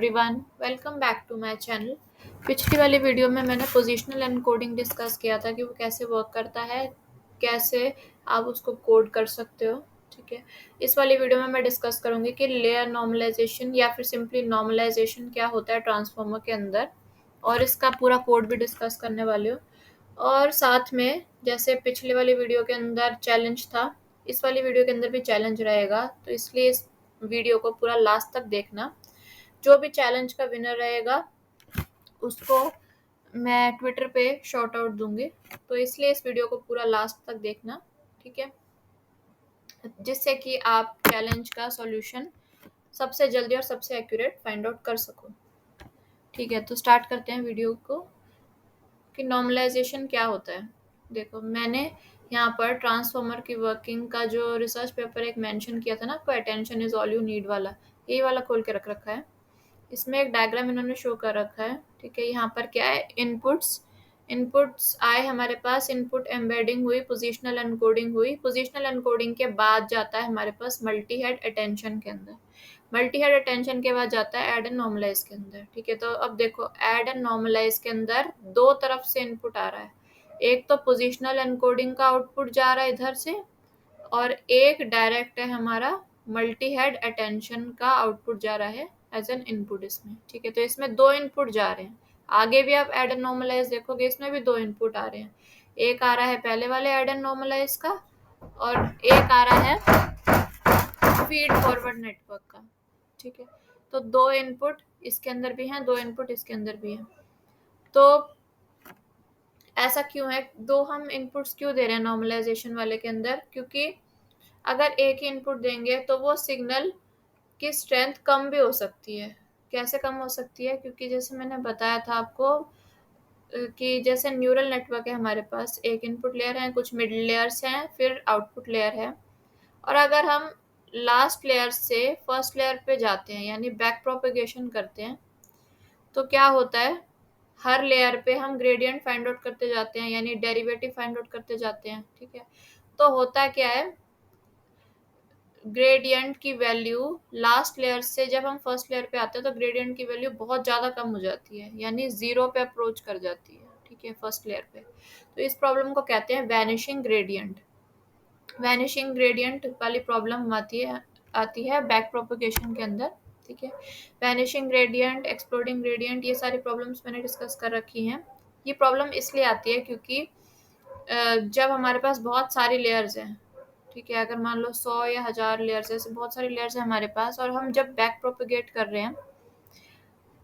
Everyone, welcome back to my channel. पिछली वाली video में मैंने पोजिशनल एनकोडिंग डिस्कस किया था कि वो कैसे वर्क करता है, कैसे आप उसको कोड कर सकते हो। ठीक है, इस वाली वीडियो में मैं डिस्कस करूंगी कि लेयर नॉर्मलाइजेशन या फिर सिंपली नॉर्मलाइजेशन क्या होता है ट्रांसफॉर्मर के अंदर, और इसका पूरा कोड भी डिस्कस करने वाली हूँ। और साथ में जैसे पिछले वाली वीडियो के अंदर चैलेंज था, इस वाली वीडियो के अंदर भी चैलेंज रहेगा, तो इसलिए इस वीडियो को पूरा लास्ट तक देखना। जो भी चैलेंज का विनर रहेगा उसको मैं ट्विटर पे शॉर्ट आउट दूंगी, तो इसलिए इस वीडियो को पूरा लास्ट तक देखना। ठीक है, जिससे कि आप चैलेंज का सॉल्यूशन सबसे जल्दी और सबसे एक्यूरेट फाइंड आउट कर सको। ठीक है, तो स्टार्ट करते हैं वीडियो को कि नॉर्मलाइजेशन क्या होता है। देखो, मैंने यहाँ पर ट्रांसफॉर्मर की वर्किंग का जो रिसर्च पेपर एक मेंशन किया था ना, आपको attention is all you need वाला, यही वाला खोल के रख रखा है। इसमें एक डायग्राम इन्होंने शो कर रखा है। ठीक है, यहाँ पर क्या है, इनपुट्स आए हमारे पास, इनपुट एम्बेडिंग हुई, पोजिशनल एनकोडिंग हुई, पोजिशनल एनकोडिंग के बाद जाता है हमारे पास मल्टी हेड अटेंशन के अंदर, मल्टी हेड अटेंशन के बाद जाता है ऐड एंड नॉर्मलाइज के अंदर। ठीक है, तो अब देखो, ऐड एंड नॉर्मलाइज के अंदर दो तरफ से इनपुट आ रहा है। एक तो पोजिशनल एनकोडिंग का आउटपुट जा रहा है इधर से, और एक डायरेक्ट है हमारा मल्टी हेड अटेंशन का आउटपुट जा रहा है एज एन इनपुट इसमें। ठीक है, तो इसमें दो इनपुट जा रहे हैं। आगे भी आप एड एंड नॉर्मलाइज देखोगे, इसमें भी दो इनपुट आ रहे हैं। एक आ रहा है पहले वाले एड एंड नॉर्मलाइज का, और एक आ रहा है फीड फॉरवर्ड नेटवर्क का। ठीक है, तो दो इनपुट इसके अंदर भी हैं, दो इनपुट इसके अंदर भी हैं। तो ऐसा क्यों है, दो हम इनपुट्स क्यों दे रहे हैं नॉर्मलाइजेशन वाले के अंदर? क्योंकि अगर एक ही इनपुट देंगे तो वो सिग्नल की स्ट्रेंथ कम भी हो सकती है। कैसे कम हो सकती है? क्योंकि जैसे मैंने बताया था आपको कि जैसे न्यूरल नेटवर्क है हमारे पास, एक इनपुट लेयर है, कुछ मिड लेयर्स हैं, फिर आउटपुट लेयर है। और अगर हम लास्ट लेयर से फर्स्ट लेयर पे जाते हैं, यानी बैक प्रोपेगेशन करते हैं, तो क्या होता है, हर लेयर पे हम ग्रेडियंट फाइंड आउट करते जाते हैं, यानी डेरिवेटिव फाइंड आउट करते जाते हैं। ठीक है, तो होता क्या है, ग्रेडियंट की वैल्यू लास्ट लेयर से जब हम फर्स्ट लेयर पे आते हैं तो ग्रेडियंट की वैल्यू बहुत ज़्यादा कम हो जाती है, यानी जीरो पे अप्रोच कर जाती है। ठीक है, फर्स्ट लेयर पे। तो इस प्रॉब्लम को कहते हैं वैनिशिंग ग्रेडियंट। वैनिशिंग ग्रेडियंट वाली प्रॉब्लम आती है बैक प्रोपेगेशन के अंदर। ठीक है, वैनिशिंग ग्रेडियंट, एक्सप्लोडिंग ग्रेडियंट, ये सारी प्रॉब्लम्स मैंने डिस्कस कर रखी हैं। ये प्रॉब्लम इसलिए आती है क्योंकि जब हमारे पास बहुत सारी लेयर्स हैं, ठीक है, अगर मान लो 100 या 1000 लेयर्स, ऐसे बहुत सारी लेयर्स हैं हमारे पास, और हम जब बैक प्रोपेगेट कर रहे हैं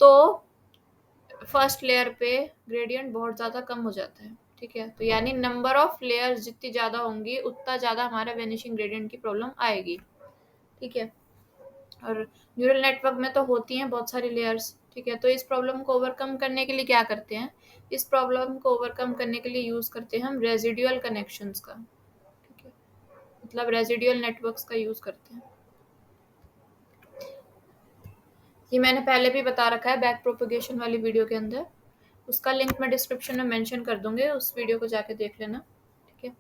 तो फर्स्ट लेयर पे ग्रेडियंट बहुत ज़्यादा कम हो जाता है। ठीक है, तो यानी नंबर ऑफ लेयर्स जितनी ज़्यादा होंगी उतना ज़्यादा हमारा वेनिशिंग ग्रेडियंट की प्रॉब्लम आएगी। ठीक है, और न्यूरल नेटवर्क में तो होती हैं बहुत सारी लेयर्स। ठीक है, तो इस प्रॉब्लम को ओवरकम करने के लिए क्या करते हैं, इस प्रॉब्लम को ओवरकम करने के लिए यूज़ करते हैं हम रेजिडुअल कनेक्शंस का। ठीक है, मतलब रेजिडुअल नेटवर्क्स का यूज़ करते हैं। ये मैंने पहले भी बता रखा है बैक प्रोपेगेशन वाली वीडियो के अंदर, उसका लिंक मैं डिस्क्रिप्शन में मेंशन कर दूंगी, उस वीडियो को जाके देख लेना। ठीक है,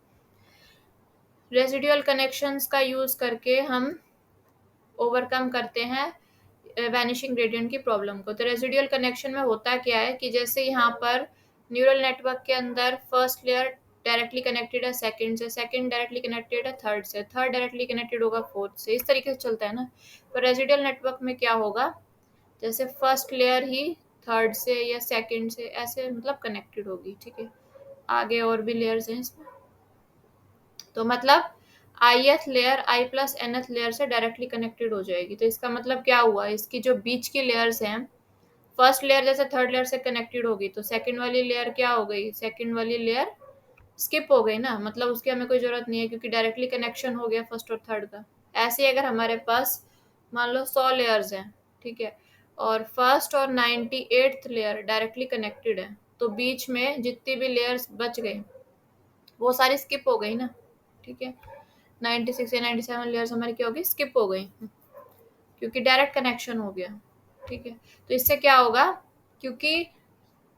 रेजिडुअल कनेक्शंस का यूज़ करके हम ओवरकम करते हैं वैनिशिंग ग्रेडियंट की प्रॉब्लम को। तो रेजिडुअल कनेक्शन में होता क्या है कि जैसे यहाँ पर न्यूरल नेटवर्क के अंदर फर्स्ट लेयर डायरेक्टली कनेक्टेड है सेकंड से, सेकंड डायरेक्टली कनेक्टेड है थर्ड से, थर्ड डायरेक्टली कनेक्टेड होगा फोर्थ से, इस तरीके से चलता है ना। तो रेजिडुअल नेटवर्क में क्या होगा, जैसे फर्स्ट लेयर ही थर्ड से या सेकंड से ऐसे मतलब कनेक्टेड होगी। ठीक है, आगे और भी लेयर्स हैं इसमें, तो मतलब ith layer i plus nth layer से डायरेक्टली कनेक्टेड हो जाएगी। तो इसका मतलब क्या हुआ, इसकी जो बीच की लेयर्स हैं, फर्स्ट लेयर जैसे थर्ड लेयर से कनेक्टेड होगी तो सेकंड वाली लेयर क्या हो गई, सेकंड वाली लेयर स्किप हो गई ना, मतलब उसकी हमें कोई जरूरत नहीं है क्योंकि डायरेक्टली कनेक्शन हो गया फर्स्ट और थर्ड का। ऐसे ही अगर हमारे पास मान लो 100 लेयर्स हैं, ठीक है, और फर्स्ट और 98th लेयर डायरेक्टली कनेक्टेड है, तो बीच में जितनी भी लेयर्स बच गई वो सारी स्किप हो गई ना। ठीक है, 96 या 97 लेयर्स हमारी क्या होगी, स्किप हो गई, क्योंकि डायरेक्ट कनेक्शन हो गया। ठीक है, तो इससे क्या होगा, क्योंकि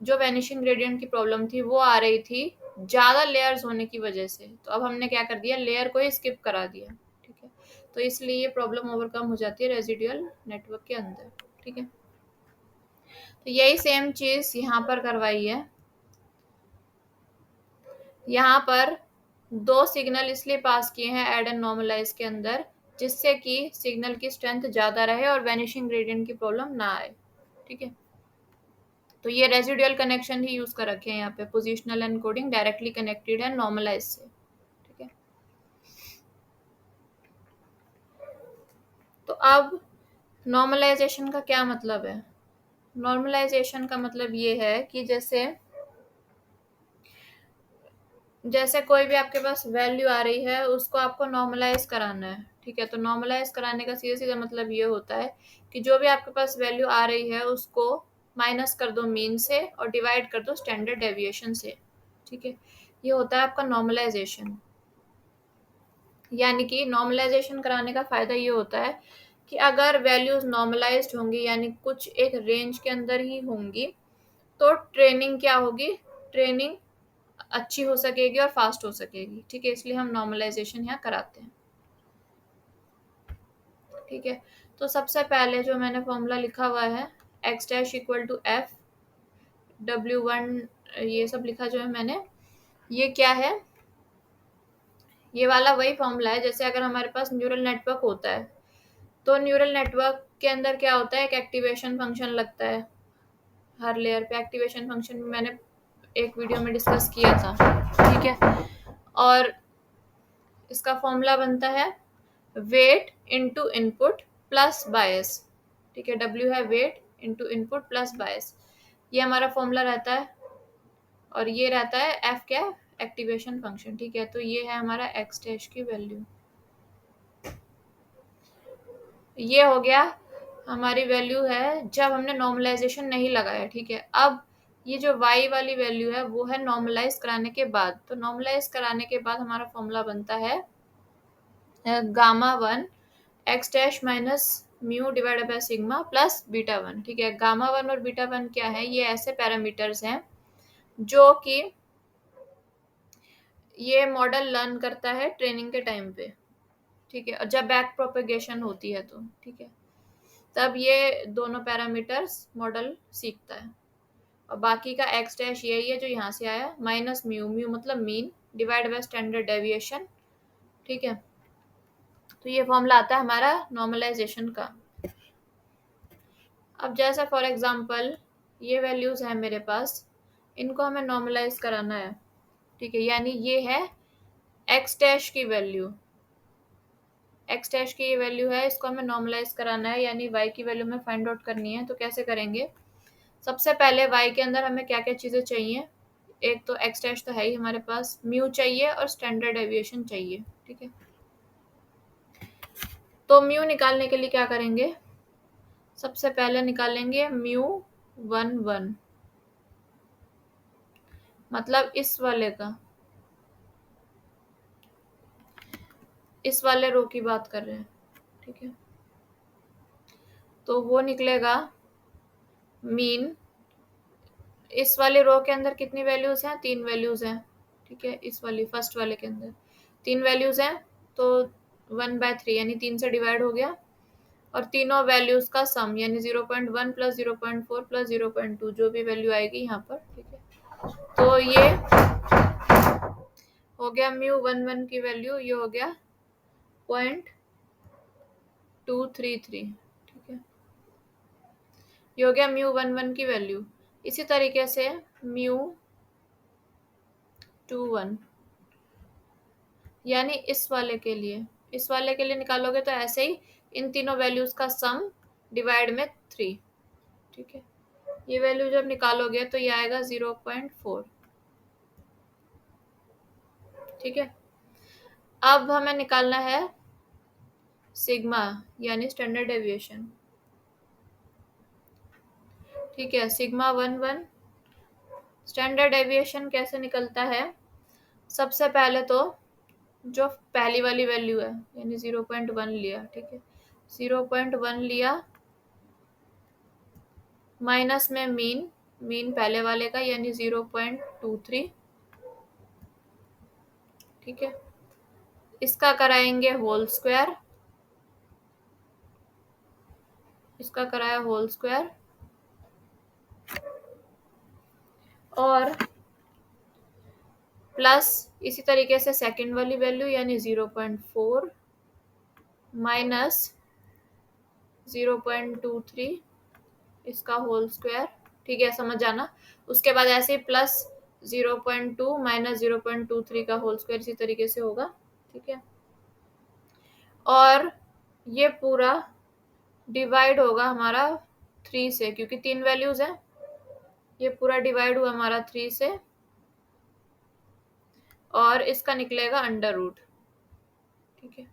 जो वैनिशिंग ग्रेडियंट की प्रॉब्लम थी वो आ रही थी ज़्यादा लेयर्स होने की वजह से, तो अब हमने क्या कर दिया, लेयर को ही स्किप करा दिया। ठीक है, तो इसलिए ये प्रॉब्लम ओवरकम हो जाती है रेजिडुअल नेटवर्क के अंदर। ठीक है, तो यही सेम चीज यहाँ पर करवाई है। यहाँ पर 2 सिग्नल इसलिए पास किए हैं ऐड एंड नॉर्मलाइज के अंदर, जिससे कि सिग्नल की स्ट्रेंथ ज्यादा रहे और वैनिशिंग ग्रेडियंट की प्रॉब्लम ना आए। ठीक है, तो ये रेजिडुअल कनेक्शन ही यूज कर रखे हैं यहाँ पे, पोजिशनल एनकोडिंग डायरेक्टली कनेक्टेड है नॉर्मलाइज से। ठीक है, तो अब नॉर्मलाइजेशन का क्या मतलब है? नॉर्मलाइजेशन का मतलब ये है कि जैसे जैसे कोई भी आपके पास वैल्यू आ रही है, उसको आपको नॉर्मलाइज कराना है। ठीक है, तो नॉर्मलाइज कराने का सीधा सीधा मतलब ये होता है कि जो भी आपके पास वैल्यू आ रही है उसको माइनस कर दो मीन से और डिवाइड कर दो स्टैंडर्ड डेविएशन से। ठीक है, ये होता है आपका नॉर्मलाइजेशन। यानी कि नॉर्मलाइजेशन कराने का फायदा ये होता है कि अगर वैल्यूज नॉर्मलाइज्ड होंगी, यानी कुछ एक रेंज के अंदर ही होंगी, तो ट्रेनिंग क्या होगी, ट्रेनिंग अच्छी हो सकेगी और फास्ट हो सकेगी। ठीक है, इसलिए हम नॉर्मलाइजेशन यहाँ कराते हैं। ठीक है, तो सबसे पहले जो मैंने फॉर्मूला लिखा हुआ है X dash equal to F W1, ये सब लिखा जो है मैंने, ये क्या है, ये वाला वही फॉर्मूला है। जैसे अगर हमारे पास न्यूरल नेटवर्क होता है, तो न्यूरल नेटवर्क के अंदर क्या होता है, एक एक्टिवेशन फंक्शन लगता है हर लेयर पे। एक्टिवेशन फंक्शन मैंने एक वीडियो में डिस्कस किया था। ठीक है, और इसका फॉर्मूला बनता है वेट इनटू इनपुट प्लस बायस। ठीक है, W है वेट इनटू इनपुट प्लस बायस, ये हमारा फॉर्मूला रहता है। और ये रहता है F क्या, एक्टिवेशन फंक्शन। ठीक है, तो ये है हमारा एक्स डैश की वैल्यू। ये हो गया हमारी वैल्यू है जब हमने नॉर्मलाइजेशन नहीं लगाया। ठीक है, अब ये जो y वाली वैल्यू है वो है नॉर्मलाइज कराने के बाद। तो नॉर्मलाइज कराने के बाद हमारा फॉर्मूला बनता है gamma 1 x dash minus mu divided by sigma plus beta 1। ठीक है, गामा 1 और बीटा 1 क्या है, ये ऐसे पैरामीटर्स हैं जो कि ये मॉडल लर्न करता है ट्रेनिंग के टाइम पे। ठीक है, और जब बैक प्रोपेगेशन होती है तो ठीक है, तब ये दोनों पैरामीटर्स मॉडल सीखता है। और बाकी का एक्स डैश यही है जो यहाँ से आया, माइनस म्यू, म्यू मतलब mean, divide by standard deviation. ठीक है, तो ये फॉर्मूला आता है हमारा नॉर्मलाइजेशन का। अब जैसा फॉर एग्जांपल ये वैल्यूज है मेरे पास, इनको हमें नॉर्मलाइज कराना है। ठीक है, यानी ये है एक्स डैश की वैल्यू, एक्स डैश की ये वैल्यू है, इसको हमें नॉर्मलाइज कराना है, यानी वाई की वैल्यू में फाइंड आउट करनी है। तो कैसे करेंगे, सबसे पहले वाई के अंदर हमें क्या क्या चीज़ें चाहिए, एक तो एक्स डैश तो है ही हमारे पास, म्यू चाहिए और स्टैंडर्ड डेविएशन चाहिए। ठीक है, तो म्यू निकालने के लिए क्या करेंगे, सबसे पहले निकालेंगे म्यू 1 1, मतलब इस वाले का, इस वाले रो की बात कर रहे हैं। ठीक है, तो वो निकलेगा मीन, इस वाले रो के अंदर कितनी वैल्यूज हैं, 3 वैल्यूज हैं। ठीक है, इस वाली फर्स्ट वाले के अंदर 3 वैल्यूज हैं, तो 1/3 यानी 3 से डिवाइड हो गया, और तीनों वैल्यूज का सम यानी 0.1 प्लस 0.4 प्लस 0.2 जो भी वैल्यू आएगी यहाँ पर। ठीक है, तो ये हो गया म्यू 1 1 की वैल्यू, ये हो गया 0.233। ठीक है, ये हो गया म्यू 1 1 की वैल्यू। इसी तरीके से म्यू 2 1, यानी इस वाले के लिए निकालोगे तो ऐसे ही इन तीनों वैल्यूज का सम डिवाइड में 3। ठीक है, ये वैल्यू जब निकालोगे तो ये आएगा 0.4। ठीक है, अब हमें निकालना है सिग्मा यानी स्टैंडर्ड डेविएशन। ठीक है, सिग्मा 1 1 स्टैंडर्ड डेविएशन कैसे निकलता है, सबसे पहले तो जो पहली वाली वैल्यू है यानी 0.1 लिया। ठीक है, 0.1 लिया, माइनस में मीन, मीन पहले वाले का यानी 0.23। ठीक है, इसका कराएंगे होल स्क्वायर, इसका कराया होल स्क्वायर, और प्लस इसी तरीके से सेकंड वाली वैल्यू यानी 0.4 माइनस 0.23 इसका होल स्क्वायर। ठीक है, समझ जाना। उसके बाद ऐसे ही प्लस 0.2 माइनस 0.23 का होल स्क्वायर इसी तरीके से होगा। ठीक है, और ये पूरा डिवाइड होगा हमारा 3 से, क्योंकि 3 वैल्यूज हैं। ये पूरा डिवाइड हुआ हमारा 3 से और इसका निकलेगा अंडर रूट। ठीक है,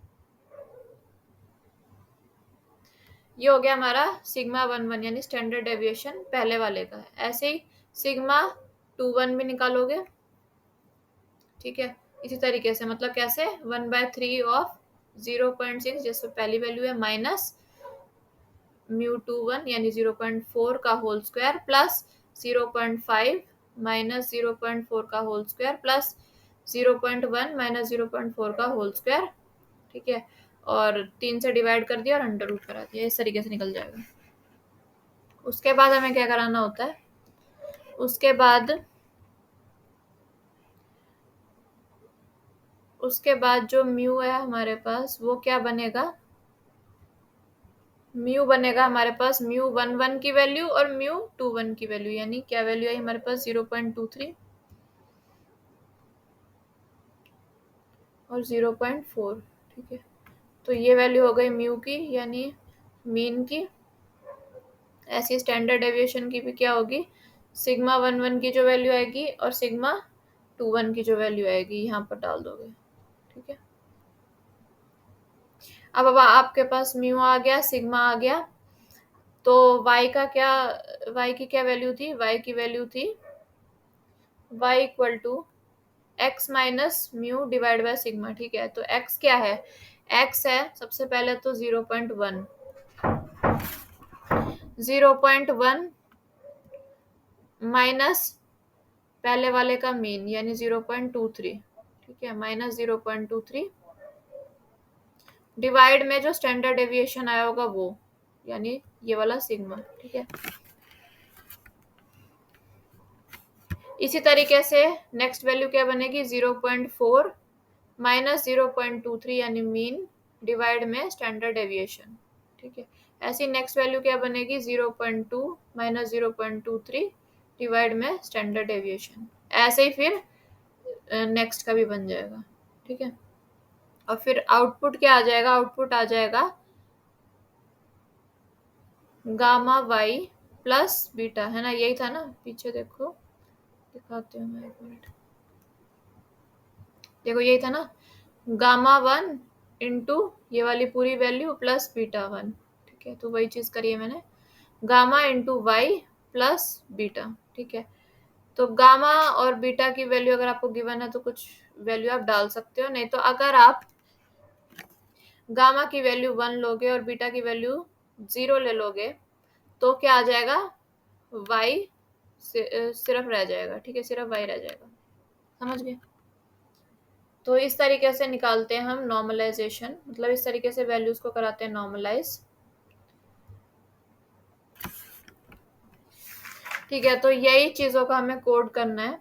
ये हो गया हमारा सिग्मा 1 1 यानी स्टैंडर्ड डेविएशन पहले वाले का। ऐसे ही सिग्मा 2 1 भी निकालोगे। ठीक है, इसी तरीके से, मतलब कैसे 1/3 ऑफ 0.6 जैसे पहली वैल्यू है माइनस म्यू 2 1 यानी 0.4 का होल स्क्वायर प्लस 0.5 माइनस 0.4 का होल स्क्वायर प्लस 0.1 माइनस 0.4 का होल स्क्वायर। ठीक है, और 3 से डिवाइड कर दिया और अंडर रूट करा दिया, इस तरीके से निकल जाएगा। उसके बाद हमें क्या कराना होता है, उसके बाद जो म्यू है हमारे पास वो क्या बनेगा, म्यू बनेगा हमारे पास म्यू 1 1 की वैल्यू और म्यू 2 1 की वैल्यू, यानी क्या वैल्यू आई हमारे पास 0.23 और 0.4। ठीक है, तो ये वैल्यू हो गई म्यू की यानी मीन की। ऐसी स्टैंडर्ड डेविएशन की भी क्या होगी, सिग्मा 1 1 की जो वैल्यू आएगी और सिग्मा 2 1 की जो वैल्यू आएगी यहाँ पर डाल दोगे। ठीक है, अब आपके पास म्यू आ गया, सिग्मा आ गया, तो y की क्या वैल्यू थी, y की वैल्यू थी y equal to x minus mu divide by sigma. ठीक है, तो x क्या है, x है सबसे पहले तो 0.1 माइनस पहले वाले का मीन यानी 0.23। ठीक है, माइनस 0.23 डिवाइड में जो स्टैंडर्ड डेविएशन आया होगा वो यानी ये वाला सिग्मा। ठीक है, इसी तरीके से नेक्स्ट वैल्यू क्या बनेगी, 0.4 माइनस 0.23 यानी मीन डिवाइड में स्टैंडर्ड डेविएशन। ठीक है, ऐसी नेक्स्ट वैल्यू क्या बनेगी, 0.2 माइनस 0.23 डिवाइड में स्टैंडर्ड डेविएशन। ऐसे ही फिर नेक्स्ट का भी बन जाएगा। ठीक है, और फिर आउटपुट क्या आ जाएगा, आउटपुट आ जाएगा गामा वाई प्लस बीटा, है ना, यही था ना, पीछे देखो दिखाते हूँ मैं, एक मिनट, देखो यही था ना, गामा 1 इंटू ये वाली पूरी वैल्यू प्लस बीटा 1। ठीक है, तो वही चीज करी है मैंने, gamma into Y plus beta. ठीक है, तो गामा और बीटा की वैल्यू अगर आपको गिवन है तो कुछ वैल्यू आप डाल सकते हो, नहीं तो अगर आप गामा की वैल्यू 1 लोगे और बीटा की वैल्यू 0 ले लोगे तो क्या आ जाएगा, y सिर्फ रह जाएगा। ठीक है, सिर्फ y रह जाएगा, समझ गए। तो इस तरीके से निकालते हैं हम नॉर्मलाइजेशन, मतलब इस तरीके से वैल्यूज को कराते हैं नॉर्मलाइज। ठीक है, तो यही चीजों का हमें कोड करना है,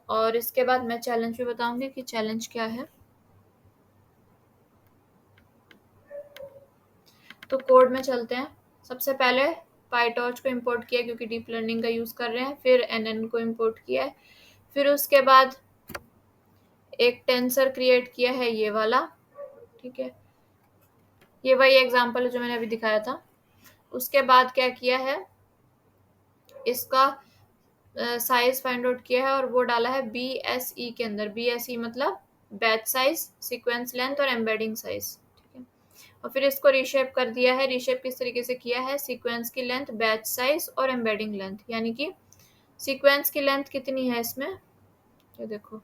और इसके बाद मैं चैलेंज भी बताऊंगी कि चैलेंज क्या है। तो कोड में चलते हैं। सबसे पहले पाईटॉर्च को इंपोर्ट किया क्योंकि डीप लर्निंग का यूज कर रहे हैं, फिर एनएन को इंपोर्ट किया है, फिर उसके बाद एक टेंसर क्रिएट किया है ये वाला। ठीक है, ये वही एग्जांपल है जो मैंने अभी दिखाया था। उसके बाद क्या किया है, इसका साइज फाइंड आउट किया है और वो डाला है BSE के अंदर। BSE मतलब बैच साइज, सीक्वेंस लेंथ और एम्बेडिंग साइज। ठीक है, और फिर इसको रीशेप कर दिया है। रीशेप किस तरीके से किया है, सीक्वेंस की लेंथ, बैच साइज और एम्बेडिंग लेंथ, यानी कि सीक्वेंस की लेंथ कितनी है इसमें, ये देखो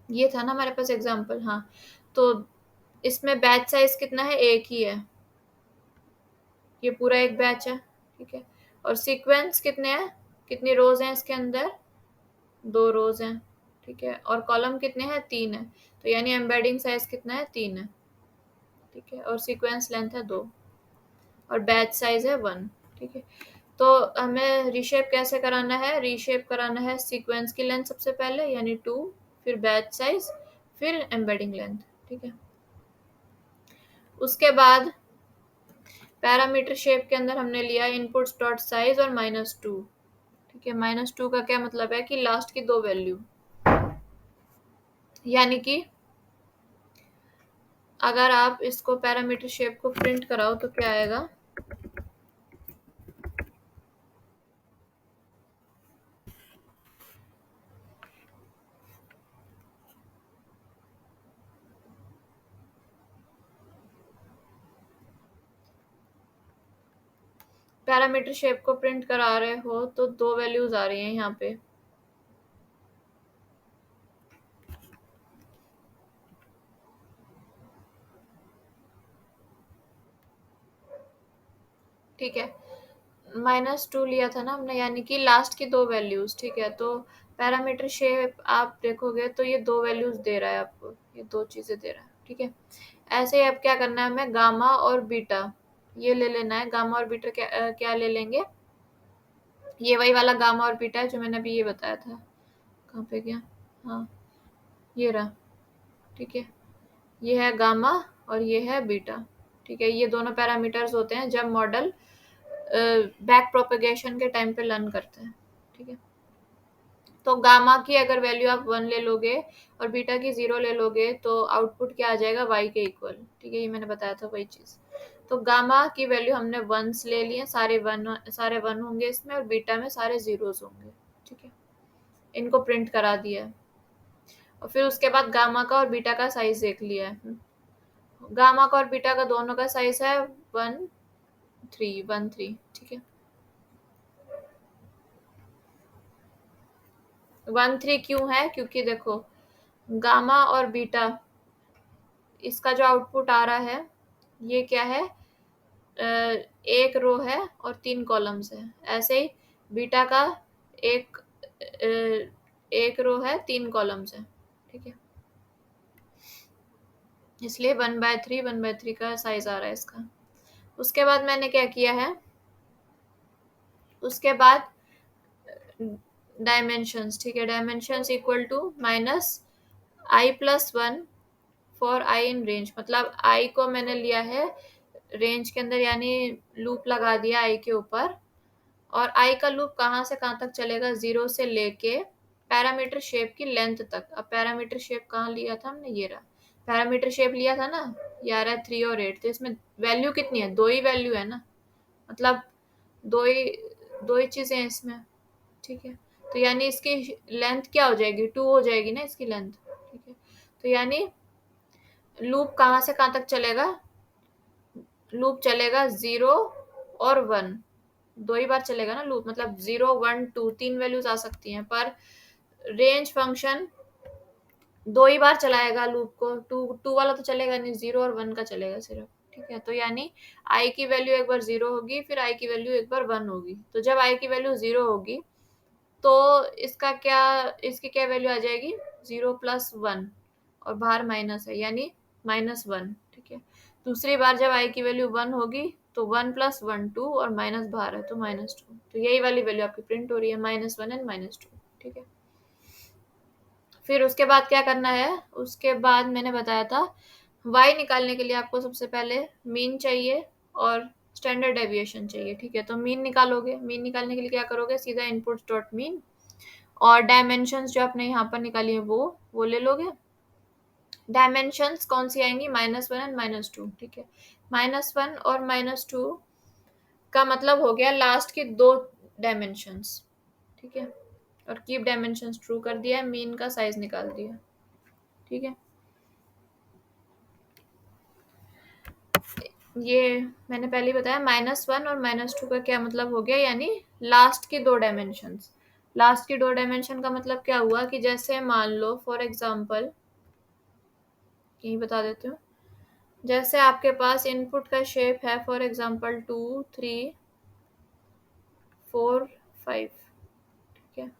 ये था ना हमारे पास एग्जांपल, हाँ, तो इसमें बैच साइज कितना है, एक ही है, ये पूरा एक बैच है। ठीक है, और सीक्वेंस कितने हैं, कितनी रोज हैं इसके अंदर, 2 रोज हैं। ठीक है, और कॉलम कितने हैं, 3 है, तो यानी एम्बेडिंग साइज कितना है, 3 है। ठीक है, और सीक्वेंस लेंथ है 2 और बैच साइज है 1। ठीक है, तो हमें रीशेप कैसे कराना है? रीशेप कराना है सीक्वेंस की लेंथ सबसे पहले यानी 2, फिर बैच साइज, फिर एम्बेडिंग लेंथ। ठीक है, उसके बाद पैरामीटर शेप के अंदर हमने लिया इनपुट्स डॉट साइज और -2। ठीक है, -2 का क्या मतलब है कि लास्ट की 2 वैल्यू, यानी कि अगर आप इसको पैरामीटर शेप को प्रिंट कराओ तो क्या आएगा? पैरामीटर शेप को प्रिंट करा रहे हो तो 2 वैल्यूज आ रही हैं यहाँ पे। ठीक है, -2 लिया था ना हमने, यानी कि लास्ट की 2 वैल्यूज। ठीक है, तो पैरामीटर शेप आप देखोगे तो ये 2 वैल्यूज दे रहा है आपको, ये 2 चीजें दे रहा है। ठीक है, ऐसे ही अब क्या करना है हमें, गामा और बीटा ये ले लेना है। गामा और बीटा क्या ले लेंगे? ये वही वाला गामा और बीटा है जो मैंने अभी ये बताया था। कहाँ पे गया? हाँ, ये रहा। ठीक है, ये है गामा और ये है बीटा। ठीक है, ये दोनों पैरामीटर्स होते हैं जब मॉडल बैक प्रोपेगेशन के टाइम पे लर्न करते हैं। ठीक है, तो गामा की अगर वैल्यू आप 1 ले लोगे और बीटा की 0 ले लोगे तो आउटपुट क्या आ जाएगा? y के इक्वल। ठीक है, ये मैंने बताया था वही चीज। तो गामा की वैल्यू हमने 1s ले लिए, सारे वन होंगे इसमें, और बीटा में सारे जीरोस होंगे। ठीक है, इनको प्रिंट करा दिया है। और फिर उसके बाद गामा का और बीटा का साइज देख लिया है। गामा का और बीटा का दोनों का साइज है 1 3 1 3। ठीक है, 1 3 क्यों है? क्योंकि देखो गामा और बीटा, इसका जो आउटपुट आ रहा है ये क्या है? एक रो है और 3 कॉलम्स है। ऐसे ही बीटा का एक एक रो है, 3 कॉलम्स है। ठीक है, इसलिए 1/3 का साइज आ रहा है इसका। उसके बाद मैंने क्या किया है, उसके बाद डायमेंशंस। ठीक है, dimensions equal to -i+1 for i in range. मतलब i को मैंने लिया है रेंज के अंदर, यानी लूप लगा दिया i के ऊपर। और i का लूप कहाँ से कहाँ तक चलेगा? 0 से लेके पैरामीटर शेप की लेंथ तक। अब पैरामीटर शेप कहाँ लिया था हमने? ये रहा पैरामीटर शेप लिया था ना, ये आ रहा है 3 और 8। तो इसमें वैल्यू कितनी है? 2 ही वैल्यू है ना, मतलब दो ही दो ही चीजें हैं इसमें। ठीक है, तो यानी इसकी लेंथ क्या हो जाएगी? 2 हो जाएगी ना इसकी लेंथ। ठीक है, तो यानी लूप कहाँ से कहाँ तक चलेगा? लूप चलेगा 0 और 1, 2 ही बार चलेगा ना लूप। मतलब 0 1 2 3 वैल्यूज आ सकती हैं, पर रेंज फंक्शन 2 ही बार चलाएगा लूप को। टू वाला तो चलेगा नहीं, 0 और 1 का चलेगा सिर्फ। ठीक है, तो यानी i की वैल्यू एक बार 0 होगी, फिर i की वैल्यू एक बार 1 होगी। तो जब i की वैल्यू 0 होगी तो इसकी क्या वैल्यू आ जाएगी? 0+1, और बाहर माइनस है यानी -1। ठीक है, दूसरी बार जब i की वैल्यू 1 होगी तो 1+1 2, और माइनस बाहर है तो -2। तो यही वाली वैल्यू आपकी प्रिंट हो रही है, -1 एंड -2। ठीक है, फिर उसके बाद क्या करना है? उसके बाद मैंने बताया था y निकालने के लिए आपको सबसे पहले मीन चाहिए और स्टैंडर्ड डेविएशन चाहिए। ठीक है, तो मीन निकालोगे। मीन निकालने के लिए क्या करोगे? सीधा इनपुट डॉट मीन, और डायमेंशंस जो आपने यहाँ पर निकाली है वो ले लोगे। डायमेंशंस कौन सी आएंगी? -1 एंड -2। ठीक है, -1 और -2 का मतलब हो गया लास्ट की 2 डायमेंशंस। ठीक है, और कीप डायमेंशंस ट्रू कर दिया है, मीन का साइज निकाल दिया। ठीक है, ये मैंने पहले ही बताया। -1 और -2 का क्या मतलब हो गया? यानी लास्ट की 2 डायमेंशंस। लास्ट की 2 डायमेंशन का मतलब क्या हुआ कि जैसे मान लो फॉर एग्जांपल, यही बता देती हूँ, जैसे आपके पास इनपुट का शेप है फॉर एग्जांपल 2 3 4 5। ठीक है,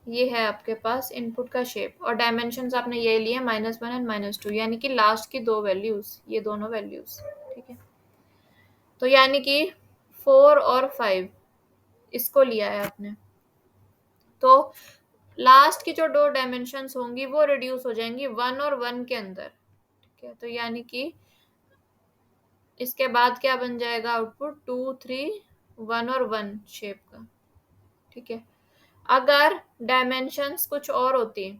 ये है आपके पास इनपुट का शेप, और डायमेंशंस आपने ये लिए -1 एंड -2, यानी कि लास्ट की 2 वैल्यूज, ये दोनों वैल्यूज। ठीक है, तो यानी कि 4 और 5 इसको लिया है आपने, तो लास्ट की जो दो डायमेंशंस होंगी वो रिड्यूस हो जाएंगी 1 और 1 के अंदर, ठीक है। तो यानी कि इसके बाद क्या बन जाएगा आउटपुट, 2 3 1 और 1 शेप का, ठीक है। अगर डायमेंशंस कुछ और होती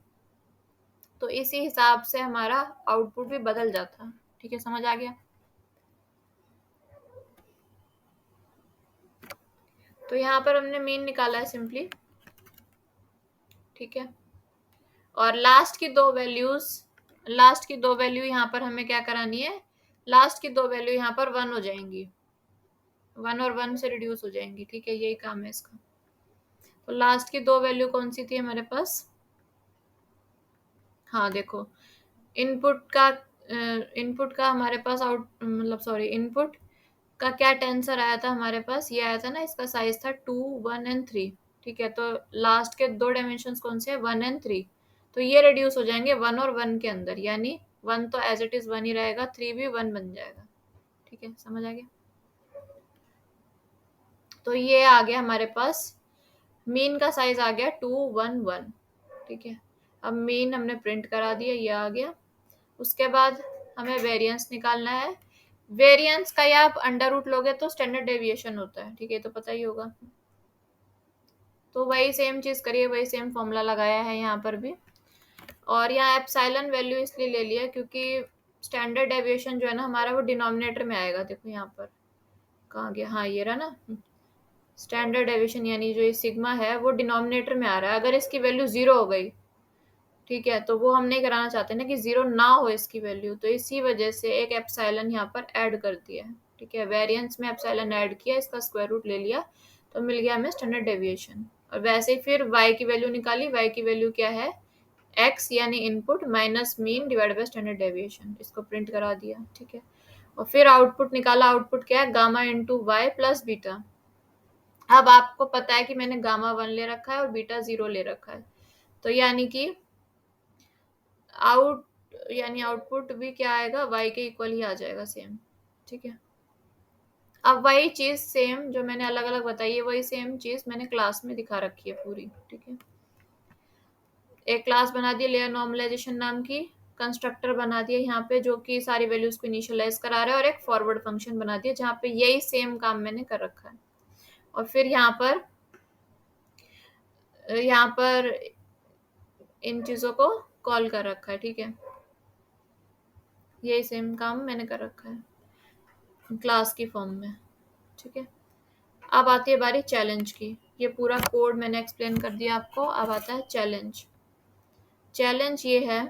तो इसी हिसाब से हमारा आउटपुट भी बदल जाता, ठीक है। समझ आ गया? तो यहाँ पर हमने मीन निकाला है सिंपली, ठीक है। और लास्ट की दो वैल्यू यहाँ पर हमें क्या करानी है, लास्ट की दो वैल्यू यहाँ पर 1 हो जाएंगी, 1 और 1 से रिड्यूस हो जाएंगी, ठीक है। यही काम है इसका। तो लास्ट की दो वैल्यू कौन सी थी हमारे पास, हाँ देखो, इनपुट का हमारे पास मतलब सॉरी, इनपुट का क्या टेंसर आया था हमारे पास, ये आया था ना, इसका साइज था 2 1 एंड 3, ठीक है। तो लास्ट के दो डायमेंशन कौन से हैं, 1 एंड 3, तो ये रिड्यूस हो जाएंगे 1 और 1 के अंदर, यानी 1 तो एज इट इज 1 ही रहेगा, 3 भी 1 बन जाएगा, ठीक है। समझ आ गया? तो ये आ गया हमारे पास, मीन का साइज आ गया 2 1 1, ठीक है। अब मीन हमने प्रिंट करा दिया, ये आ गया। उसके बाद हमें वेरिएंस निकालना है। वेरिएंस का या आप अंडर रूट लोगे तो स्टैंडर्ड डेविएशन होता है, ठीक है, तो पता ही होगा। तो वही सेम चीज करिए, वही सेम फॉर्मूला लगाया है यहाँ पर भी। और यहाँ एप्सिलॉन वैल्यू इसलिए ले लिया क्योंकि स्टैंडर्ड डेविएशन जो है ना हमारा, वो डिनोमिनेटर में आएगा। देखो यहाँ पर कहाँ गया, हाँ ये रहा ना, स्टैंडर्ड डेविएशन यानी जो ये सिग्मा है वो डिनोमिनेटर में आ रहा है। अगर इसकी वैल्यू 0 हो गई, ठीक है, तो वो हम नहीं कराना चाहते ना कि 0 ना हो इसकी वैल्यू, तो इसी वजह से एक एप्सिलॉन यहाँ पर ऐड कर दिया है, ठीक है। वेरिएंस में एप्सिलॉन ऐड किया, इसका स्क्वायर रूट ले लिया, तो मिल गया हमें स्टैंडर्ड डेविएशन। और वैसे ही फिर y की वैल्यू निकाली, y की वैल्यू क्या है, x यानी input minus mean divide by standard deviation, इसको प्रिंट करा दिया, ठीक है। और फिर आउटपुट निकाला, आउटपुट क्या है, gamma into Y plus beta. अब आपको पता है कि मैंने गामा 1 ले रखा है और बीटा 0 ले रखा है, तो यानी कि आउटपुट भी क्या आएगा, y के इक्वल ही आ जाएगा, सेम, ठीक है। अब वही चीज सेम जो मैंने अलग अलग बताई है, वही सेम चीज मैंने क्लास में दिखा रखी है पूरी, ठीक है। एक क्लास बना दी लेयर नॉर्मलाइजेशन नाम की, कंस्ट्रक्टर बना दिया यहाँ पे जो कि सारी वैल्यूज को इनिशियलाइज करा रहा है, और एक फॉरवर्ड फंक्शन बना दिया जहाँ पे यही सेम काम मैंने कर रखा है। और फिर यहाँ पर इन चीजों को कॉल कर रखा है, ठीक है। यही सेम काम मैंने कर रखा है क्लास की फॉर्म में, ठीक है। अब आती है बारी चैलेंज की। ये पूरा कोड मैंने एक्सप्लेन कर दिया आपको। अब आता है चैलेंज। चैलेंज ये है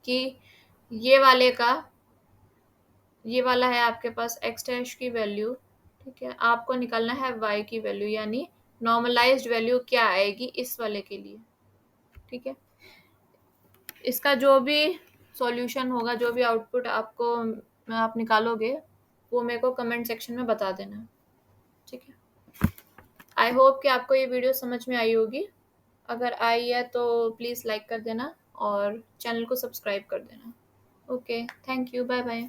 कि ये वाला है आपके पास x डैश की वैल्यू, ठीक है। आपको निकालना है y की वैल्यू, यानी नॉर्मलाइज्ड वैल्यू क्या आएगी इस वाले के लिए, ठीक है। इसका जो भी सॉल्यूशन होगा, जो भी आउटपुट आप निकालोगे, वो मेरे को कमेंट सेक्शन में बता देना, ठीक है। आई होप कि आपको ये वीडियो समझ में आई होगी। अगर आई है तो प्लीज़ लाइक कर देना और चैनल को सब्सक्राइब कर देना। Okay, thank you, bye bye.